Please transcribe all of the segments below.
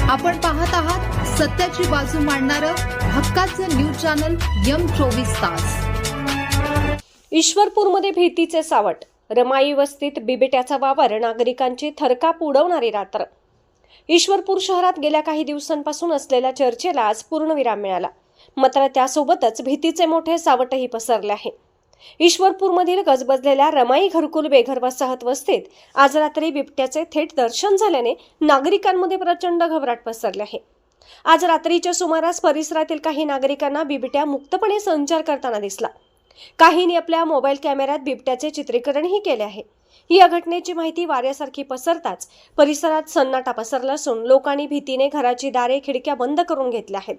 आपण पाहत आहात सत्याची बाजू मांडणारं हक्काचं न्यूज चॅनल M24 तास। ईश्वरपूरमध्ये भीतीचे सावट, रमाई वस्तीत बिबट्याचा वावर, नागरिकांची थरकाप उडवणारी रात्र। ईश्वरपूर शहरात गेल्या काही दिवसांपासून असलेल्या चर्चेला आज पूर्णविराम मिळाला, मात्र त्यासोबतच भीतीचे मोठे सावटही पसरले आहे। ईश्वरपूरमधील गजबजलेल्या रमाई घरकुल बेघर वसाहत वस्तीत आज रात्री बिबट्याचे थेट दर्शन झाल्याने नागरिकांमध्ये प्रचंड घबराट पसरली आहे। आज रात्रीच्या सुमारास परिसरातील काही नागरिकांना बिबट्या मुक्तपणे संचार करताना दिसला। काहींनी आपल्या मोबाईल कॅमेऱ्यात बिबट्याचे चित्रीकरणही केले आहे। या घटनेची माहिती वाऱ्यासारखी पसरताच परिसरात सन्नाटा पसरला असून लोकांनी भीतीने घराची दारे खिडक्या बंद करून घेतल्या आहेत।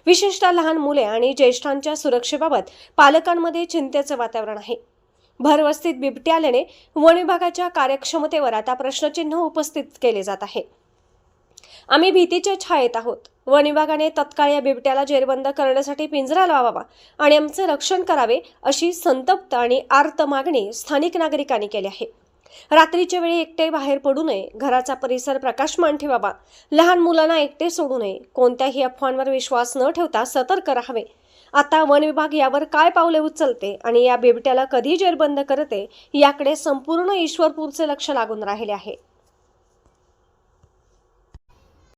विशेषतः लहान मुले आणि ज्येष्ठांच्या सुरक्षेबाबत पालकांमध्ये चिंतेचे वातावरण आहे। भरवस्तीत बिबटे आल्याने वन विभागाच्या कार्यक्षमतेवर आता प्रश्नचिन्ह उपस्थित केले जात आहे। आम्ही भीतीच्या छायेत आहोत। वन विभागाने तत्काळ या बिबट्याला जेरबंद करण्यासाठी पिंजरा लावावा आणि आमचे रक्षण करावे, अशी संतप्त आणि आर्त मागणी स्थानिक नागरिकांनी केली आहे। रात्रीच्या वेळी एकटे बाहेर पडू नये, घराचा परिसर प्रकाशमान ठेवावा, लहान मुलांना एकटे सोडू नये, कोणत्याही अफवांवर विश्वास न ठेवता सतर्क राहावे। आता वन विभाग यावर काय पावले उचलते आणि या बिबट्याला कधी जेरबंद करते याकडे संपूर्ण ईश्वरपूरचे लक्ष लागून राहिले आहे।